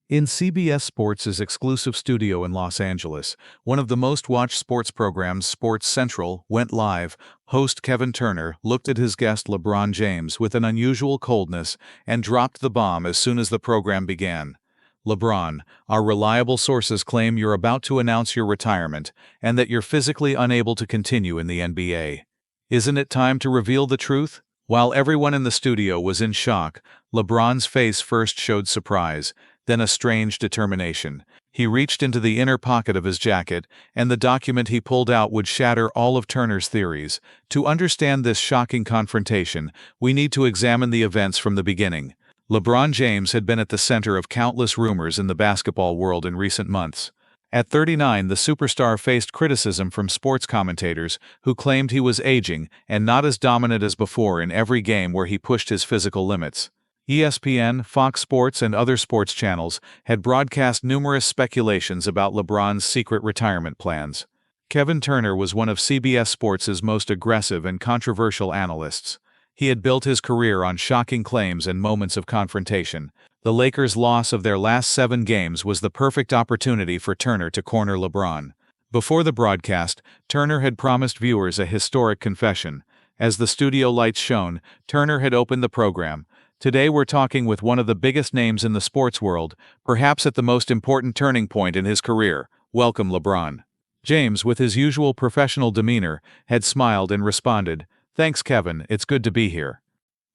In CBS Sports' exclusive studio in Los Angeles, one of the most watched sports programs, Sports Central, went live. Host Kevin Turner looked at his guest LeBron James with an unusual coldness and dropped the bomb as soon as the program began. LeBron, our reliable sources claim you're about to announce your retirement and that you're physically unable to continue in the NBA. Isn't it time to reveal the truth? While everyone in the studio was in shock, LeBron's face first showed surprise, then a strange determination. He reached into the inner pocket of his jacket, and the document he pulled out would shatter all of Turner's theories. To understand this shocking confrontation, we need to examine the events from the beginning. LeBron James had been at the center of countless rumors in the basketball world in recent months. At 39, the superstar faced criticism from sports commentators who claimed he was aging and not as dominant as before in every game where he pushed his physical limits. ESPN, Fox Sports, and other sports channels had broadcast numerous speculations about LeBron's secret retirement plans. Kevin Turner was one of CBS Sports' most aggressive and controversial analysts. He had built his career on shocking claims and moments of confrontation. The Lakers' loss of their last 7 games was the perfect opportunity for Turner to corner LeBron. Before the broadcast, Turner had promised viewers a historic confession. As the studio lights shone, Turner had opened the program. Today we're talking with one of the biggest names in the sports world, perhaps at the most important turning point in his career. Welcome, LeBron. James, with his usual professional demeanor, had smiled and responded, "Thanks, Kevin, it's good to be here."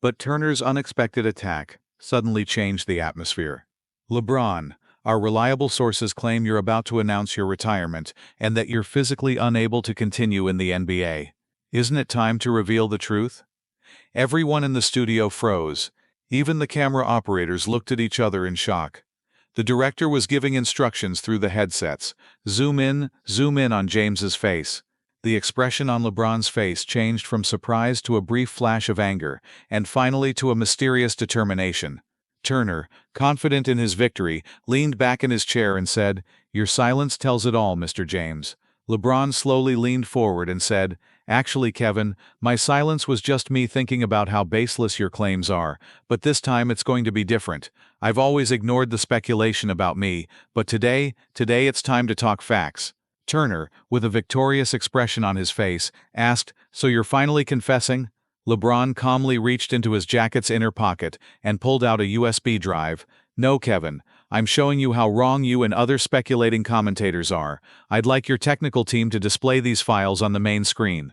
But Turner's unexpected attack suddenly changed the atmosphere. LeBron, our reliable sources claim you're about to announce your retirement and that you're physically unable to continue in the NBA. Isn't it time to reveal the truth? Everyone in the studio froze. Even the camera operators looked at each other in shock. The director was giving instructions through the headsets. Zoom in on James's face. The expression on LeBron's face changed from surprise to a brief flash of anger, and finally to a mysterious determination. Turner, confident in his victory, leaned back in his chair and said, "Your silence tells it all, Mr. James." LeBron slowly leaned forward and said, "Actually, Kevin, my silence was just me thinking about how baseless your claims are, but this time it's going to be different. I've always ignored the speculation about me, but today it's time to talk facts." Turner, with a victorious expression on his face, asked, "So you're finally confessing?" LeBron calmly reached into his jacket's inner pocket and pulled out a USB drive. "No, Kevin. I'm showing you how wrong you and other speculating commentators are. I'd like your technical team to display these files on the main screen."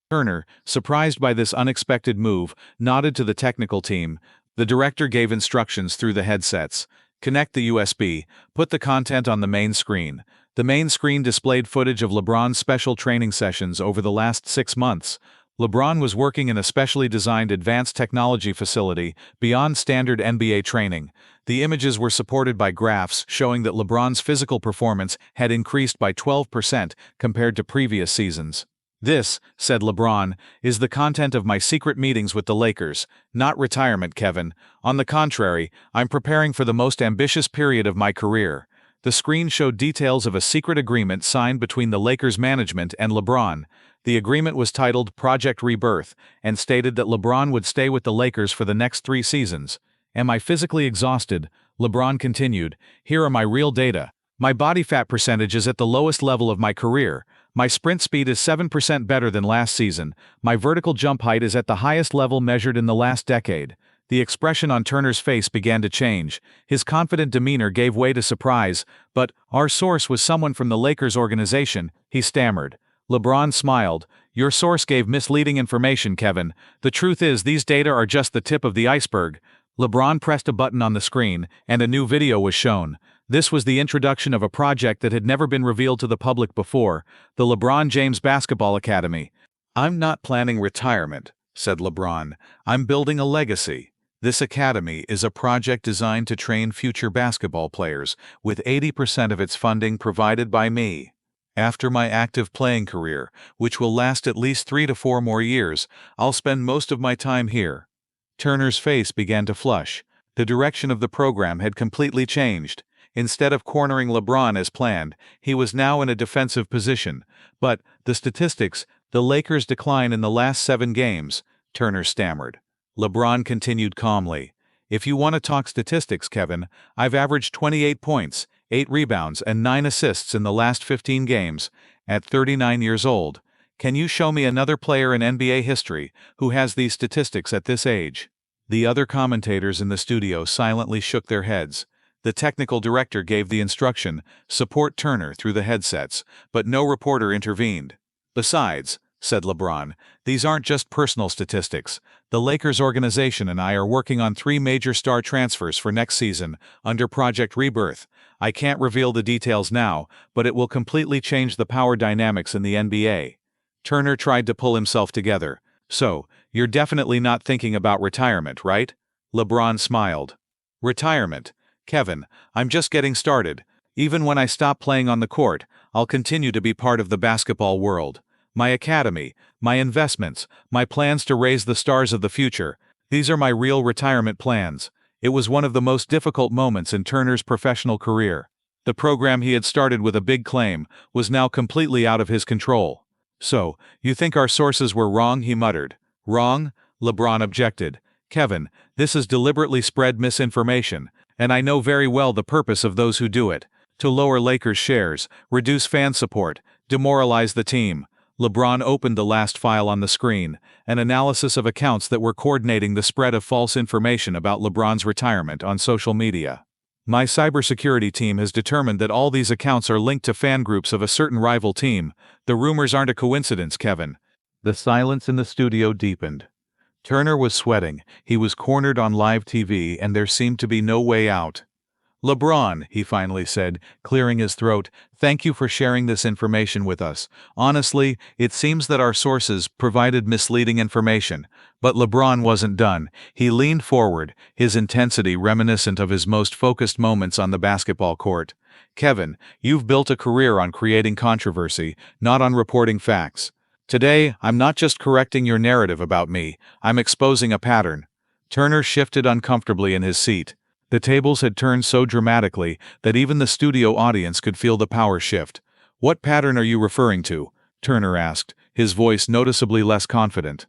Turner, surprised by this unexpected move, nodded to the technical team. The director gave instructions through the headsets. "Connect the USB, put the content on the main screen." The main screen displayed footage of LeBron's special training sessions over the last 6 months. LeBron was working in a specially designed advanced technology facility beyond standard NBA training. The images were supported by graphs showing that LeBron's physical performance had increased by 12% compared to previous seasons. "This," said LeBron, "is the content of my secret meetings with the Lakers, not retirement, Kevin. On the contrary, I'm preparing for the most ambitious period of my career." The screen showed details of a secret agreement signed between the Lakers management and LeBron. The agreement was titled Project Rebirth and stated that LeBron would stay with the Lakers for the next 3 seasons. "Am I physically exhausted?" LeBron continued. "Here are my real data. My body fat percentage is at the lowest level of my career. My sprint speed is 7% better than last season. My vertical jump height is at the highest level measured in the last decade." The expression on Turner's face began to change. His confident demeanor gave way to surprise. "But our source was someone from the Lakers organization," he stammered. LeBron smiled. "Your source gave misleading information, Kevin. The truth is these data are just the tip of the iceberg." LeBron pressed a button on the screen, and a new video was shown. This was the introduction of a project that had never been revealed to the public before, the LeBron James Basketball Academy. "I'm not planning retirement," said LeBron. "I'm building a legacy. This academy is a project designed to train future basketball players, with 80% of its funding provided by me. After my active playing career, which will last at least 3 to 4 more years, I'll spend most of my time here." Turner's face began to flush. The direction of the program had completely changed. Instead of cornering LeBron as planned, he was now in a defensive position. "But the statistics, the Lakers' decline in the last 7 games," Turner stammered. LeBron continued calmly. If you want to talk statistics, Kevin, I've averaged 28 points, 8 rebounds, and 9 assists in the last 15 games, at 39 years old. Can you show me another player in NBA history who has these statistics at this age? The other commentators in the studio silently shook their heads. The technical director gave the instruction, "Support Turner," through the headsets, but no reporter intervened. "Besides," said LeBron, "these aren't just personal statistics. The Lakers organization and I are working on 3 major star transfers for next season under Project Rebirth. I can't reveal the details now, but it will completely change the power dynamics in the NBA." Turner tried to pull himself together. "So, you're definitely not thinking about retirement, right?" LeBron smiled. "Retirement? Kevin, I'm just getting started. Even when I stop playing on the court, I'll continue to be part of the basketball world. My academy, my investments, my plans to raise the stars of the future, these are my real retirement plans." It was one of the most difficult moments in Turner's professional career. The program he had started with a big claim was now completely out of his control. "So, you think our sources were wrong?" he muttered. "Wrong?" LeBron objected. "Kevin, this is deliberately spread misinformation, and I know very well the purpose of those who do it: to lower Lakers shares, reduce fan support, demoralize the team." LeBron opened the last file on the screen, an analysis of accounts that were coordinating the spread of false information about LeBron's retirement on social media. "My cybersecurity team has determined that all these accounts are linked to fan groups of a certain rival team. The rumors aren't a coincidence, Kevin." The silence in the studio deepened. Turner was sweating. He was cornered on live TV, and there seemed to be no way out. "LeBron," he finally said, clearing his throat, "thank you for sharing this information with us. Honestly, it seems that our sources provided misleading information." But LeBron wasn't done. He leaned forward, his intensity reminiscent of his most focused moments on the basketball court. "Kevin, you've built a career on creating controversy, not on reporting facts. Today, I'm not just correcting your narrative about me, I'm exposing a pattern." Turner shifted uncomfortably in his seat. The tables had turned so dramatically that even the studio audience could feel the power shift. "What pattern are you referring to?" Turner asked, his voice noticeably less confident.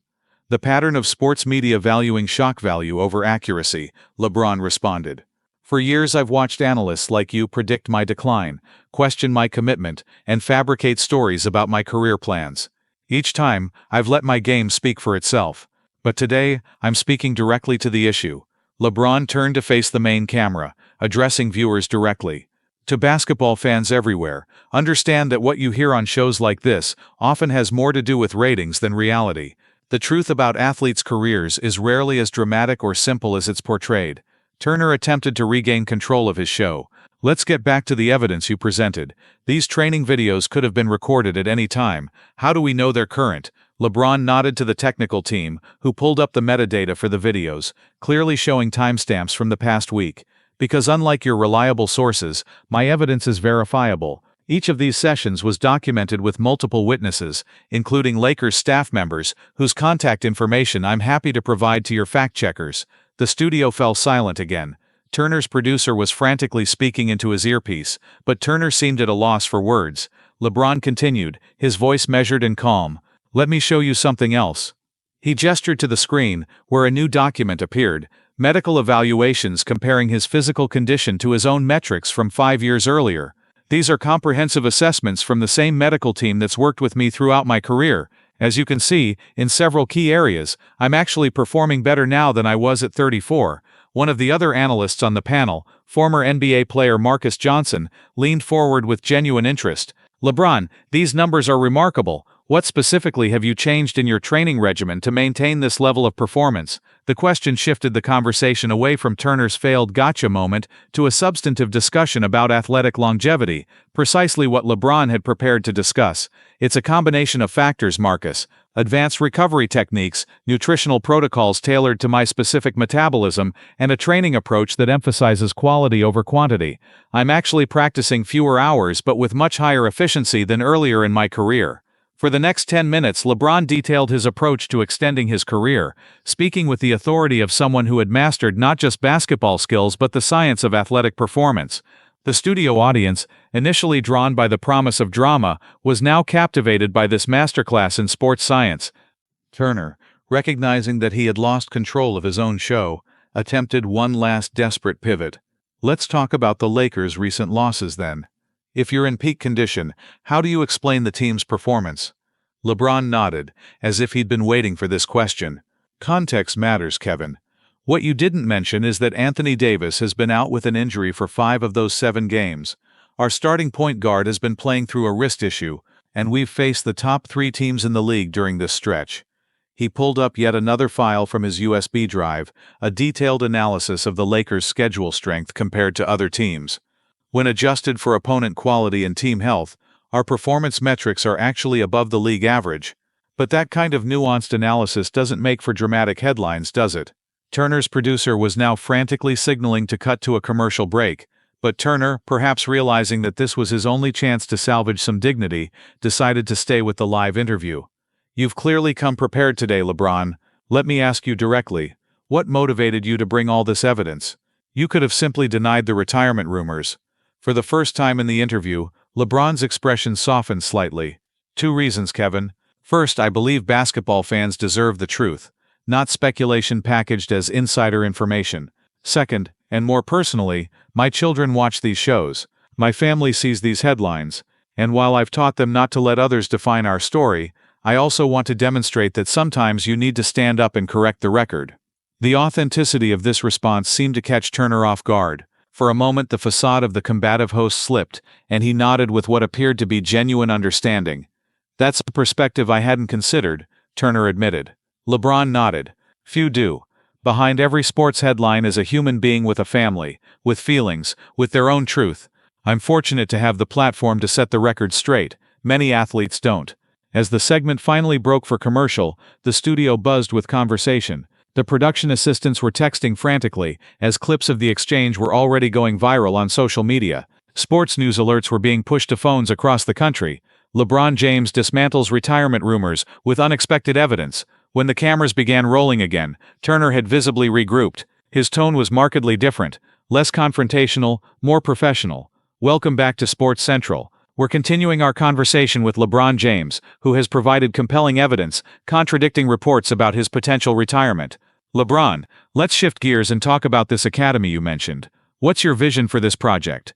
"The pattern of sports media valuing shock value over accuracy," LeBron responded. "For years I've watched analysts like you predict my decline, question my commitment, and fabricate stories about my career plans. Each time, I've let my game speak for itself. But today, I'm speaking directly to the issue." LeBron turned to face the main camera, addressing viewers directly. "To basketball fans everywhere, understand that what you hear on shows like this often has more to do with ratings than reality. The truth about athletes' careers is rarely as dramatic or simple as it's portrayed." Turner attempted to regain control of his show. "Let's get back to the evidence you presented. These training videos could have been recorded at any time. How do we know they're current?" LeBron nodded to the technical team, who pulled up the metadata for the videos, clearly showing timestamps from the past week. "Because unlike your reliable sources, my evidence is verifiable. Each of these sessions was documented with multiple witnesses, including Lakers staff members, whose contact information I'm happy to provide to your fact-checkers." The studio fell silent again. Turner's producer was frantically speaking into his earpiece, but Turner seemed at a loss for words. LeBron continued, his voice measured and calm. "Let me show you something else." He gestured to the screen, where a new document appeared, medical evaluations comparing his physical condition to his own metrics from 5 years earlier. "These are comprehensive assessments from the same medical team that's worked with me throughout my career. As you can see, in several key areas, I'm actually performing better now than I was at 34. One of the other analysts on the panel, former NBA player Marcus Johnson, leaned forward with genuine interest. "LeBron, these numbers are remarkable. What specifically have you changed in your training regimen to maintain this level of performance?" The question shifted the conversation away from Turner's failed gotcha moment to a substantive discussion about athletic longevity, precisely what LeBron had prepared to discuss. "It's a combination of factors, Marcus. Advanced recovery techniques, nutritional protocols tailored to my specific metabolism, and a training approach that emphasizes quality over quantity. I'm actually practicing fewer hours but with much higher efficiency than earlier in my career." For the next 10 minutes, LeBron detailed his approach to extending his career, speaking with the authority of someone who had mastered not just basketball skills but the science of athletic performance. The studio audience, initially drawn by the promise of drama, was now captivated by this masterclass in sports science. Turner, recognizing that he had lost control of his own show, attempted one last desperate pivot. Let's talk about the Lakers' recent losses then. If you're in peak condition, how do you explain the team's performance? LeBron nodded, as if he'd been waiting for this question. Context matters, Kevin. What you didn't mention is that Anthony Davis has been out with an injury for 5 of those 7 games. Our starting point guard has been playing through a wrist issue, and we've faced the top 3 teams in the league during this stretch. He pulled up yet another file from his USB drive, a detailed analysis of the Lakers' schedule strength compared to other teams. When adjusted for opponent quality and team health, our performance metrics are actually above the league average. But that kind of nuanced analysis doesn't make for dramatic headlines, does it? Turner's producer was now frantically signaling to cut to a commercial break, but Turner, perhaps realizing that this was his only chance to salvage some dignity, decided to stay with the live interview. You've clearly come prepared today, LeBron. Let me ask you directly, what motivated you to bring all this evidence? You could have simply denied the retirement rumors. For the first time in the interview, LeBron's expression softened slightly. 2 reasons, Kevin. First, I believe basketball fans deserve the truth, not speculation packaged as insider information. Second, and more personally, my children watch these shows. My family sees these headlines. And while I've taught them not to let others define our story, I also want to demonstrate that sometimes you need to stand up and correct the record. The authenticity of this response seemed to catch Turner off guard. For a moment the facade of the combative host slipped, and he nodded with what appeared to be genuine understanding. That's a perspective I hadn't considered, Turner admitted. LeBron nodded. Few do. Behind every sports headline is a human being with a family, with feelings, with their own truth. I'm fortunate to have the platform to set the record straight. Many athletes don't. As the segment finally broke for commercial, the studio buzzed with conversation. The production assistants were texting frantically, as clips of the exchange were already going viral on social media. Sports news alerts were being pushed to phones across the country. LeBron James dismantles retirement rumors with unexpected evidence. When the cameras began rolling again, Turner had visibly regrouped. His tone was markedly different, less confrontational, more professional. Welcome back to Sports Central. We're continuing our conversation with LeBron James, who has provided compelling evidence, contradicting reports about his potential retirement. LeBron, let's shift gears and talk about this academy you mentioned. What's your vision for this project?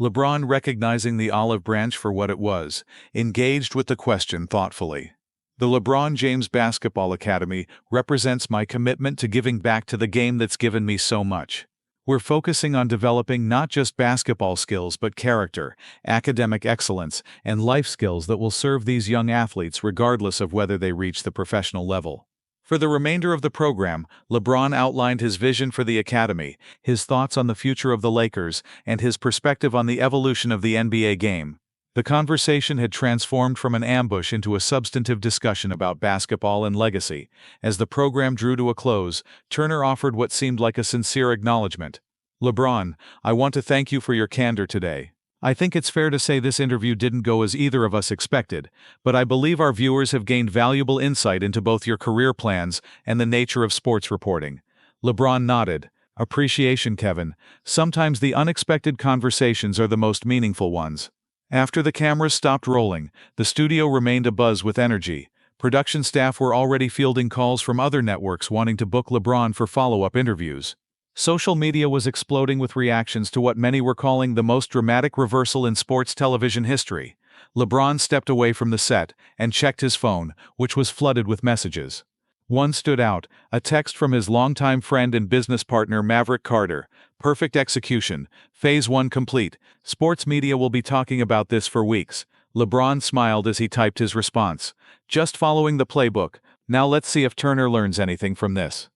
LeBron, recognizing the olive branch for what it was, engaged with the question thoughtfully. The LeBron James Basketball Academy represents my commitment to giving back to the game that's given me so much. We're focusing on developing not just basketball skills but character, academic excellence, and life skills that will serve these young athletes regardless of whether they reach the professional level. For the remainder of the program, LeBron outlined his vision for the academy, his thoughts on the future of the Lakers, and his perspective on the evolution of the NBA game. The conversation had transformed from an ambush into a substantive discussion about basketball and legacy. As the program drew to a close, Turner offered what seemed like a sincere acknowledgement. LeBron, I want to thank you for your candor today. I think it's fair to say this interview didn't go as either of us expected, but I believe our viewers have gained valuable insight into both your career plans and the nature of sports reporting. LeBron nodded. Appreciation, Kevin. Sometimes the unexpected conversations are the most meaningful ones. After the cameras stopped rolling, the studio remained abuzz with energy. Production staff were already fielding calls from other networks wanting to book LeBron for follow-up interviews. Social media was exploding with reactions to what many were calling the most dramatic reversal in sports television history. LeBron stepped away from the set and checked his phone, which was flooded with messages. One stood out, a text from his longtime friend and business partner Maverick Carter. Perfect execution. Phase 1 complete. Sports media will be talking about this for weeks. LeBron smiled as he typed his response. Just following the playbook. Now let's see if Turner learns anything from this.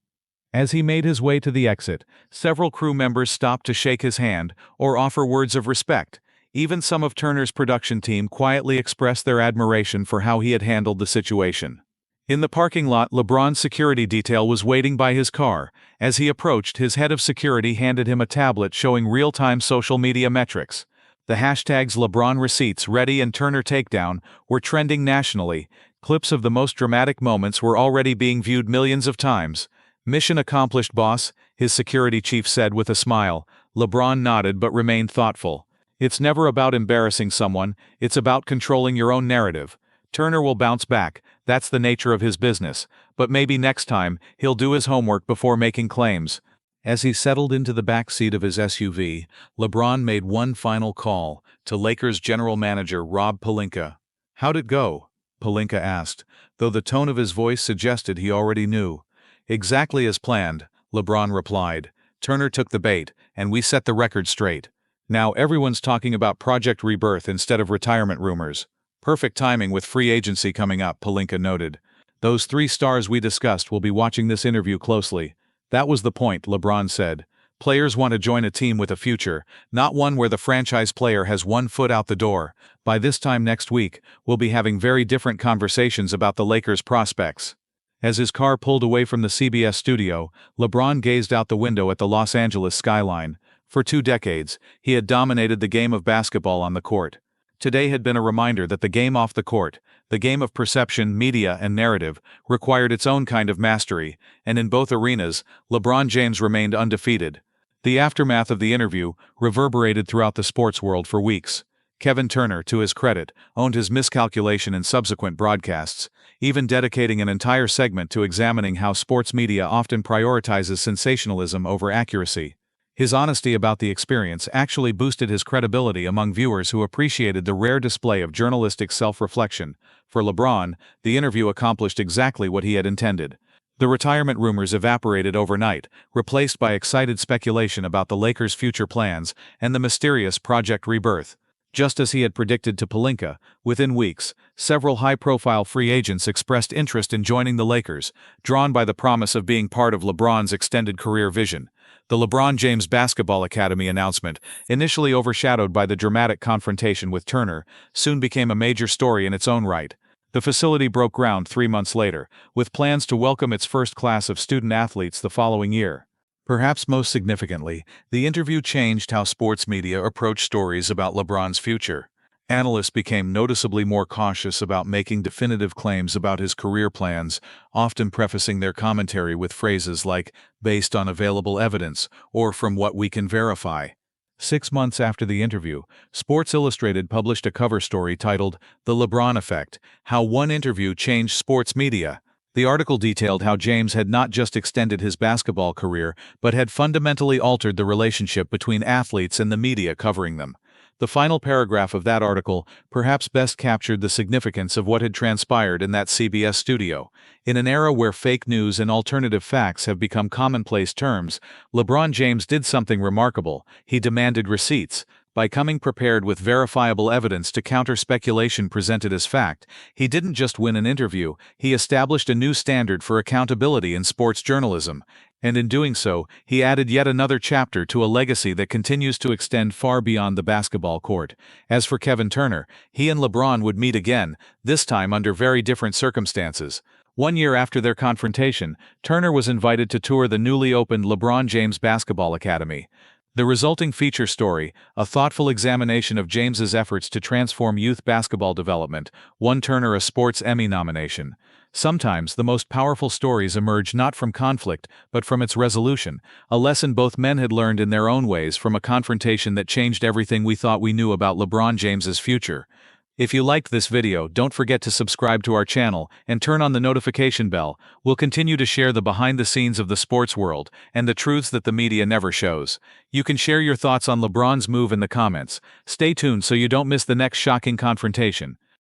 As he made his way to the exit, several crew members stopped to shake his hand or offer words of respect. Even some of Turner's production team quietly expressed their admiration for how he had handled the situation. In the parking lot, LeBron's security detail was waiting by his car. As he approached, his head of security handed him a tablet showing real-time social media metrics. The hashtags LeBron Receipts Ready and Turner Takedown were trending nationally. Clips of the most dramatic moments were already being viewed millions of times. Mission accomplished, boss, his security chief said with a smile. LeBron nodded but remained thoughtful. It's never about embarrassing someone, it's about controlling your own narrative. Turner will bounce back, that's the nature of his business, but maybe next time, he'll do his homework before making claims. As he settled into the back seat of his SUV, LeBron made one final call to Lakers general manager Rob Pelinka. "How'd it go?" Pelinka asked, though the tone of his voice suggested he already knew. "Exactly as planned," LeBron replied. "Turner took the bait, and we set the record straight. Now everyone's talking about Project Rebirth instead of retirement rumors. Perfect timing with free agency coming up," Pelinka noted. "Those three stars we discussed will be watching this interview closely." "That was the point," LeBron said. "Players want to join a team with a future, not one where the franchise player has one foot out the door. By this time next week, we'll be having very different conversations about the Lakers' prospects." As his car pulled away from the CBS studio, LeBron gazed out the window at the Los Angeles skyline. For 2 decades, he had dominated the game of basketball on the court. Today had been a reminder that the game off the court, the game of perception, media, and narrative, required its own kind of mastery, and in both arenas, LeBron James remained undefeated. The aftermath of the interview reverberated throughout the sports world for weeks. Kevin Turner, to his credit, owned his miscalculation in subsequent broadcasts, even dedicating an entire segment to examining how sports media often prioritizes sensationalism over accuracy. His honesty about the experience actually boosted his credibility among viewers who appreciated the rare display of journalistic self-reflection. For LeBron, the interview accomplished exactly what he had intended. The retirement rumors evaporated overnight, replaced by excited speculation about the Lakers' future plans and the mysterious Project Rebirth. Just as he had predicted to Pelinka, within weeks, several high-profile free agents expressed interest in joining the Lakers, drawn by the promise of being part of LeBron's extended career vision. The LeBron James Basketball Academy announcement, initially overshadowed by the dramatic confrontation with Turner, soon became a major story in its own right. The facility broke ground 3 months later, with plans to welcome its first class of student athletes the following year. Perhaps most significantly, the interview changed how sports media approached stories about LeBron's future. Analysts became noticeably more cautious about making definitive claims about his career plans, often prefacing their commentary with phrases like, "based on available evidence," or "from what we can verify." 6 months after the interview, Sports Illustrated published a cover story titled, "The LeBron Effect: How One Interview Changed Sports Media." The article detailed how James had not just extended his basketball career, but had fundamentally altered the relationship between athletes and the media covering them. The final paragraph of that article perhaps best captured the significance of what had transpired in that CBS studio. In an era where fake news and alternative facts have become commonplace terms, LeBron James did something remarkable. He demanded receipts. By coming prepared with verifiable evidence to counter speculation presented as fact, he didn't just win an interview, he established a new standard for accountability in sports journalism. And in doing so, he added yet another chapter to a legacy that continues to extend far beyond the basketball court. As for Kevin Turner, he and LeBron would meet again, this time under very different circumstances. 1 year after their confrontation, Turner was invited to tour the newly opened LeBron James Basketball Academy. The resulting feature story, a thoughtful examination of James's efforts to transform youth basketball development, won Turner a Sports Emmy nomination. Sometimes the most powerful stories emerge not from conflict, but from its resolution, a lesson both men had learned in their own ways from a confrontation that changed everything we thought we knew about LeBron James's future. If you liked this video, don't forget to subscribe to our channel and turn on the notification bell. We'll continue to share the behind the scenes of the sports world and the truths that the media never shows. You can share your thoughts on LeBron's move in the comments. Stay tuned so you don't miss the next shocking confrontation.